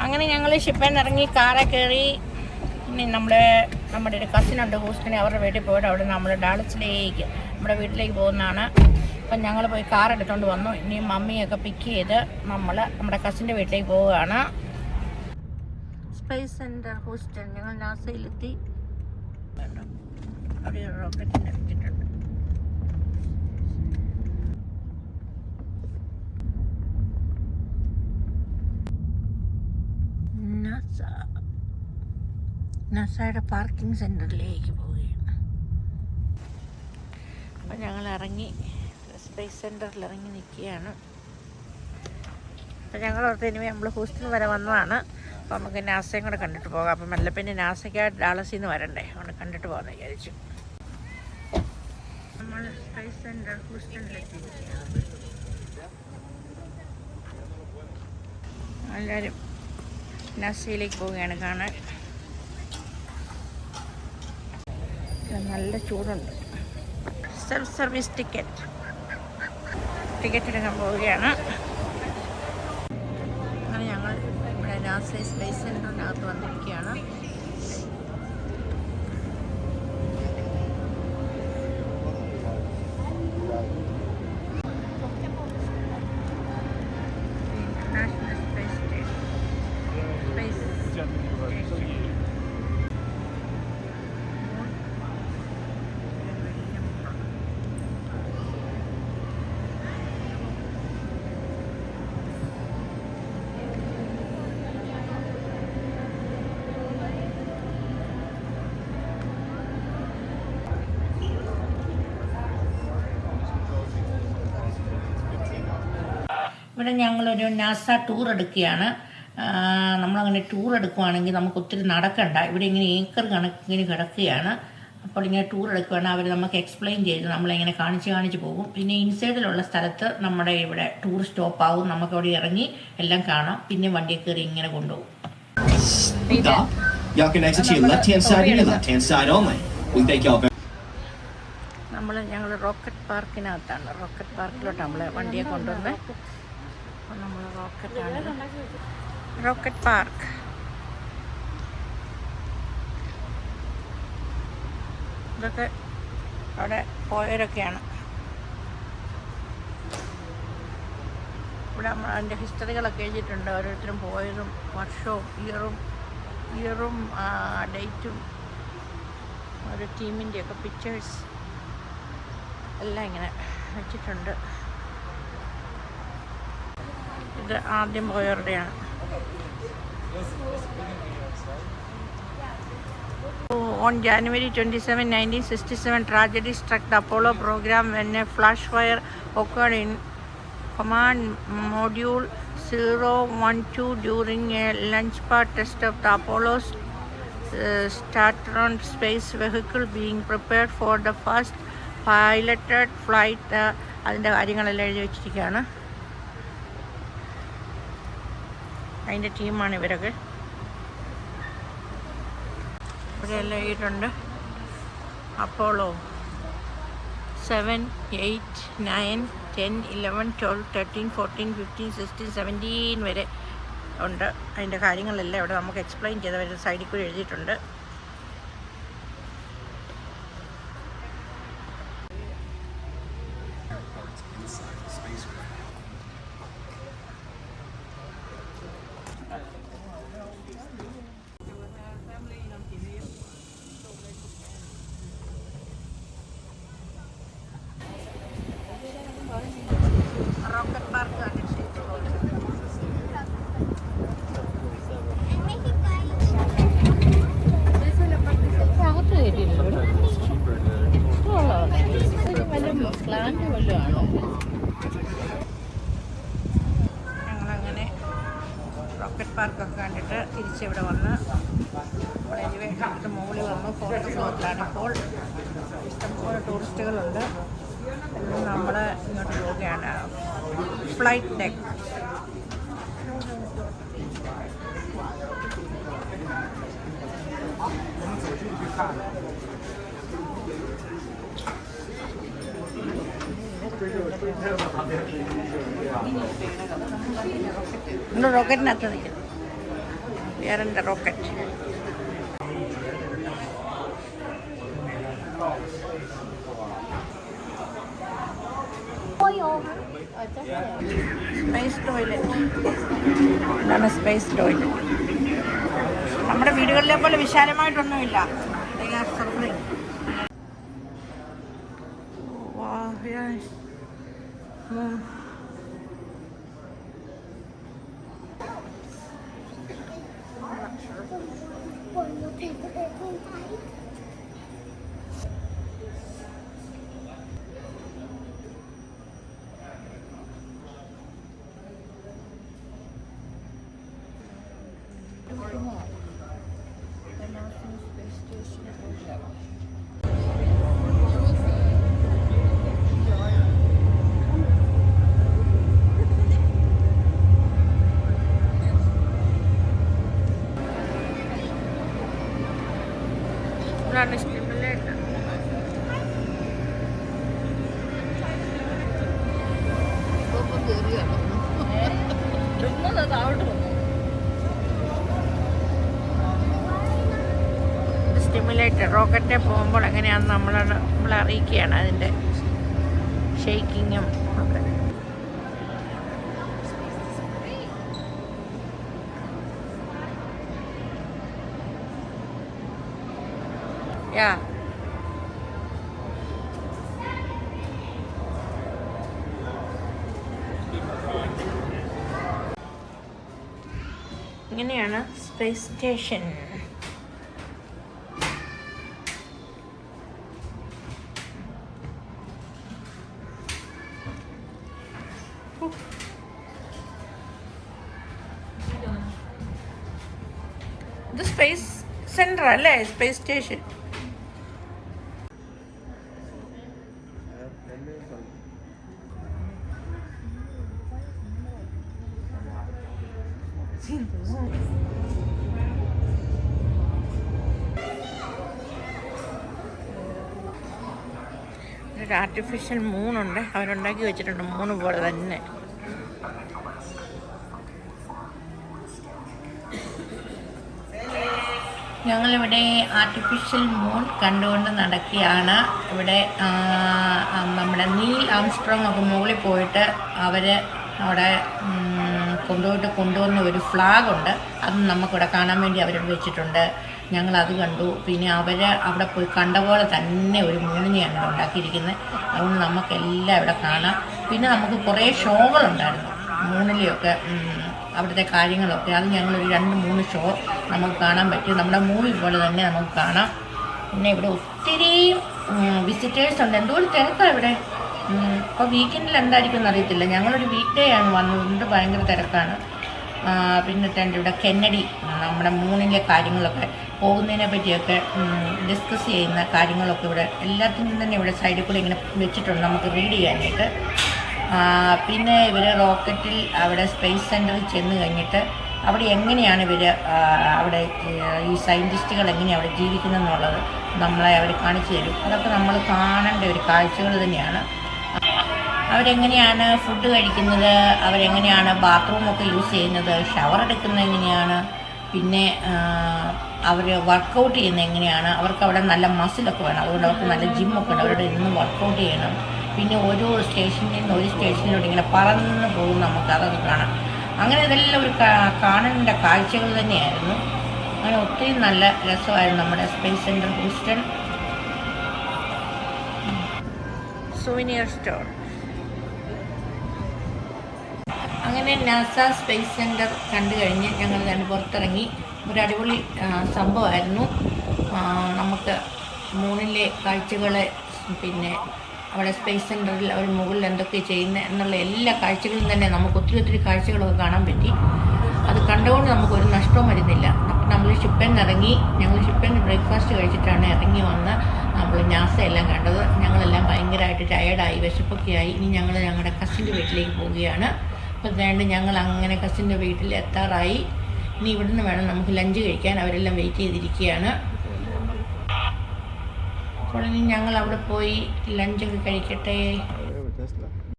അങ്ങനെ ഞങ്ങൾ ഷിപ്പിൽ നിന്ന് ഇറങ്ങി കാറെ കയറി. ഇനി നമ്മുടെ ഒരു കസിനുണ്ട് ഹൂസ്റ്റണിൽ, അവരുടെ വീട്ടിൽ പോയിട്ട് അവിടെ നമ്മൾ ഡാളസിലേക്ക് നമ്മുടെ വീട്ടിലേക്ക് പോകുന്നതാണ്. അപ്പം ഞങ്ങൾ പോയി കാർ എടുത്തുകൊണ്ട് വന്നു. ഇനി മമ്മിയൊക്കെ പിക്ക് ചെയ്ത് നമ്മുടെ കസിൻ്റെ വീട്ടിലേക്ക് പോവുകയാണ്. Space centre Houston. ഞങ്ങൾ നാസയിലെത്തി. അവിടെ റോക്കറ്റിൻ്റെ വെച്ചിട്ടുണ്ട്. നാസയുടെ പാർക്കിംഗ് സെൻറ്ററിലേക്ക് പോവുകയാണ്. അപ്പം ഞങ്ങൾ ഇറങ്ങി സ്പേസ് സെൻറ്ററിൽ ഇറങ്ങി നിൽക്കുകയാണ്. അപ്പം ഞങ്ങൾ ഓർത്ത് ഇനി നമ്മൾ ഹൂസ്റ്റൺ വരെ വന്നതാണ്. അപ്പോൾ നമുക്ക് നാസയും കൂടെ കണ്ടിട്ട് പോകാം. അപ്പം മെല്ലെ പിന്നെ നാസയ്ക്കായിട്ട് ഡാളസിൽ നിന്ന് വരണ്ടേ, അവിടെ കണ്ടിട്ട് പോകാമെന്ന് വിചാരിച്ചു. നമ്മൾ സ്പേസ് സെൻറ്റർ ഹൂസ്റ്റണിലെത്തിയിരിക്കുകയാണ്. എല്ലാവരും നാസയിലേക്ക് പോവുകയാണ് കാണാൻ. നല്ല ചൂടുണ്ട്. സെൽഫ് സർവീസ് ടിക്കറ്റ് എടുക്കാൻ പോവുകയാണ്. അങ്ങനെ ഞങ്ങൾ ഇവിടെ നാസ സ്പേസ് സെൻറ്ററിനകത്ത് വന്നിരിക്കുകയാണ്. International space station. ഇവിടെ ഞങ്ങളൊരു നാസ ടൂർ എടുക്കുകയാണ്. നമ്മളങ്ങനെ ടൂർ എടുക്കുകയാണെങ്കിൽ നമുക്ക് ഒത്തിരി നടക്കണ്ട. ഇവിടെ ഇങ്ങനെ ഏക്കർ കണക്കിന് കിടക്കുകയാണ്. അപ്പോൾ ഇങ്ങനെ ടൂർ എടുക്കുകയാണ്. അവർ നമുക്ക് എക്സ്പ്ലെയിൻ ചെയ്ത് നമ്മളിങ്ങനെ കാണിച്ച് പോകും. പിന്നെ ഇൻസൈഡിലുള്ള സ്ഥലത്ത് നമ്മുടെ ഇവിടെ ടൂർ സ്റ്റോപ്പാവും. നമുക്കവിടെ ഇറങ്ങി എല്ലാം കാണാം. പിന്നെ വണ്ടിയിൽ കയറി ഇങ്ങനെ കൊണ്ടുപോകും. ഞങ്ങൾ റോക്കറ്റ് പാർക്കിനകത്താണ്. റോക്കറ്റ് പാർക്കിലോട്ട് നമ്മളെ വണ്ടിയെ കൊണ്ടുവന്ന് നമ്മൾ റോക്കറ്റ് പാർക്ക്. ഇതൊക്കെ അവിടെ പോയവരൊക്കെയാണ്. ഇവിടെ അതിൻ്റെ ഹിസ്റ്ററികളൊക്കെ എഴുതിയിട്ടുണ്ട്. ഓരോരുത്തരും പോയതും വർഷവും ഇയറും ഡേറ്റും ഓരോ ടീമിൻ്റെയൊക്കെ പിക്ചേഴ്സ് എല്ലാം ഇങ്ങനെ വെച്ചിട്ടുണ്ട്. ഇത് ആദ്യം പോയവരുടെയാണ്. On January 27, 1967, tragedy struck the Apollo program when a flash fire occurred in Command Module 012 during a launchpad test of the Apollo's Saturn space vehicle being prepared for the first piloted flight. അതിൻ്റെ കാര്യങ്ങളെല്ലാം എഴുതി വെച്ചിരിക്കുകയാണ്. അതിൻ്റെ ടീമാണ് ഇവരൊക്കെ. ഇവിടെയെല്ലാം എഴുതിയിട്ടുണ്ട്. Apollo 7, 8, 9, 10, 11, 12, 13, 14, 15, 16, 17 വരെ ഉണ്ട്. അതിൻ്റെ കാര്യങ്ങളെല്ലാം ഇവിടെ നമുക്ക് എക്സ്പ്ലെയിൻ ചെയ്തവർ സൈഡിൽ കൂടി എഴുതിയിട്ടുണ്ട്. റോക്കറ്റ് പാർക്ക് ഞങ്ങളങ്ങനെ റോക്കറ്റ് പാർക്കൊക്കെ കണ്ടിട്ട് തിരിച്ചിവിടെ വന്ന് നമ്മൾ എലിവേറ്റർ എടുത്ത് മുകളിൽ വന്നു. 4th ഫ്ലോറിലാണ് ഇപ്പോൾ. ഇഷ്ടംപോലെ ടൂറിസ്റ്റുകളുണ്ട്. നമ്മൾ ഇങ്ങോട്ട് പോവുകയാണ്. Flight deck. റോക്കറ്റിനകത്ത് നിൽക്കുന്നു. We are in the rocket. Space toilet. ഇതാണ് സ്പേസ് ടോയ്ലറ്റ്. നമ്മുടെ വീടുകളിലെ പോലെ വിശാലമായിട്ടൊന്നുമില്ല. സ്റ്റിമുലേറ്റർ റോക്കറ്റിൽ പോകുമ്പോൾ എങ്ങനെയാണെന്ന് നമ്മളെ അറിയിക്കുകയാണ് അതിൻ്റെ ഷെയ്ക്കിങ്ങും ഒക്കെ. യാ ഇങ്ങനെയാണ് സ്പേസ് സ്റ്റേഷൻ. ഇത് സ്പേസ് സെന്റർ അല്ലേ? Space station. ഒരു ആർട്ടിഫിഷ്യൽ മൂണുണ്ട്, അവരുണ്ടാക്കി വെച്ചിട്ടുണ്ട്. മൂണ് പോലെ തന്നെ. ഞങ്ങളിവിടെ ആർട്ടിഫിഷ്യൽ മൂൺ കണ്ടുകൊണ്ട് നടക്കുകയാണ്. ഇവിടെ നമ്മുടെ നീൽ ആംസ്ട്രോങ് ഒക്കെ മുകളിൽ പോയിട്ട് അവർ അവിടെ കൊണ്ടുവന്ന ഒരു ഫ്ലാഗുണ്ട്. അത് നമുക്കിവിടെ കാണാൻ വേണ്ടി അവരോട് വെച്ചിട്ടുണ്ട്. ഞങ്ങളത് കണ്ടു. പിന്നെ അവിടെ പോയി കണ്ട പോലെ തന്നെ ഒരു മൂണിനെയാണ് ഇവിടെ ഉണ്ടാക്കിയിരിക്കുന്നത്. അതുകൊണ്ട് നമുക്കെല്ലാം ഇവിടെ കാണാം. പിന്നെ നമുക്ക് കുറേ ഷോകളുണ്ടായിരുന്നു മൂണിലെയൊക്കെ, അവിടുത്തെ കാര്യങ്ങളൊക്കെ. അത് ഞങ്ങളൊരു 2-3 ഷോ നമുക്ക് കാണാൻ പറ്റും. നമ്മുടെ മൂവി പോലെ തന്നെ നമുക്ക് കാണാം. പിന്നെ ഇവിടെ ഒത്തിരി വിസിറ്റേഴ്സ് ഉണ്ട്. എന്തോ ഒരു തിരക്കാണ് ഇവിടെ. ഇപ്പോൾ വീക്കെൻഡിൽ എന്തായിരിക്കും എന്നറിയത്തില്ല. ഞങ്ങളൊരു വീക്ക് ഡേ ആണ് വന്നതുകൊണ്ട് ഭയങ്കര തിരക്കാണ്. പിന്നെ ഇവിടെ കെന്നഡി നമ്മുടെ മൂണിലെ കാര്യങ്ങളൊക്കെ പോകുന്നതിനെ പറ്റിയൊക്കെ ഡിസ്കസ് ചെയ്യുന്ന കാര്യങ്ങളൊക്കെ ഇവിടെ എല്ലാത്തിനും തന്നെ ഇവിടെ സൈഡിൽ കൂടെ ഇങ്ങനെ വെച്ചിട്ടുണ്ട് നമുക്ക് റീഡ് ചെയ്യാനായിട്ട്. പിന്നെ ഇവർ റോക്കറ്റിൽ അവിടെ സ്പേസ് സെൻറ്ററിൽ ചെന്ന് കഴിഞ്ഞിട്ട് അവിടെ എങ്ങനെയാണ് അവിടെ ഈ സയൻറ്റിസ്റ്റുകൾ എങ്ങനെയാണ് അവിടെ ജീവിക്കുന്നതെന്നുള്ളത് നമ്മളെ അവർ കാണിച്ചു തരും. അതൊക്കെ നമ്മൾ കാണേണ്ട ഒരു കാഴ്ചകൾ തന്നെയാണ്. അവരെങ്ങനെയാണ് ഫുഡ് കഴിക്കുന്നത്, അവരെങ്ങനെയാണ് ബാത്റൂമൊക്കെ യൂസ് ചെയ്യുന്നത്, ഷവർ എടുക്കുന്നത് എങ്ങനെയാണ്, പിന്നെ അവർ വർക്കൗട്ട് ചെയ്യുന്നത് എങ്ങനെയാണ്. അവർക്ക് അവിടെ നല്ല മസിലൊക്കെ വേണം, അതുകൊണ്ട് അവർക്ക് നല്ല ജിമ്മൊക്കെ ഉണ്ട്. അവരുടെ ഇന്ന് വർക്കൗട്ട് ചെയ്യണം. പിന്നെ ഓരോ സ്റ്റേഷനിൽ നിന്ന് ഒരു സ്റ്റേഷനിലോട്ട് ഇങ്ങനെ പറന്ന് പോകും. നമുക്ക് അതൊക്കെ കാണാം. അങ്ങനെ ഇതെല്ലാം ഒരു കാണേണ്ട കാഴ്ചകൾ തന്നെയായിരുന്നു. അങ്ങനെ ഒത്തിരി നല്ല രസമായിരുന്നു നമ്മുടെ സ്പേസ് സെൻറ്റർ ഹൂസ്റ്റൺ. സൂവിനിയർ സ്റ്റോർ. അങ്ങനെ നാസ സ്പേസ് സെൻറ്റർ കണ്ടു കഴിഞ്ഞ് ഞങ്ങൾ തന്നെ പുറത്തിറങ്ങി. ഒരു അടിപൊളി സംഭവമായിരുന്നു. നമുക്ക് മൂണിലെ കാഴ്ചകളെ, പിന്നെ അവിടെ സ്പേസ് സെൻറ്ററിൽ അവർ മുകളിൽ എന്തൊക്കെ ചെയ്യുന്നത് എന്നുള്ള എല്ലാ കാഴ്ചകളും തന്നെ നമുക്ക് ഒത്തിരി കാഴ്ചകളൊക്കെ കാണാൻ പറ്റി. അത് കണ്ടുകൊണ്ട് നമുക്കൊരു നഷ്ടവും വരുന്നില്ല. അപ്പം നമ്മൾ ഷിപ്പിൽ നിന്ന് ഇറങ്ങി. ഞങ്ങൾ ഷിപ്പിൽ നിന്ന് ബ്രേക്ക്ഫാസ്റ്റ് കഴിച്ചിട്ടാണ് ഇറങ്ങി വന്ന് നമ്മൾ നാസ എല്ലാം കണ്ടത്. ഞങ്ങളെല്ലാം ഭയങ്കരമായിട്ട് ടയേർഡായി, വിശപ്പൊക്കെ ആയി. ഇനി ഞങ്ങൾ ഞങ്ങളുടെ കസിൻ്റെ വീട്ടിലേക്ക് പോവുകയാണ്. അപ്പോൾ അതുകൊണ്ട് ഞങ്ങൾ അങ്ങനെ കസിൻ്റെ വീട്ടിൽ എത്താറായി. ഇനി ഇവിടുന്ന് വേണം നമുക്ക് ലഞ്ച് കഴിക്കാൻ. അവരെല്ലാം വെയിറ്റ് ചെയ്തിരിക്കുകയാണ്. അപ്പോൾ ഇനി ഞങ്ങൾ അവിടെ പോയി ലഞ്ചൊക്കെ കഴിക്കട്ടെ.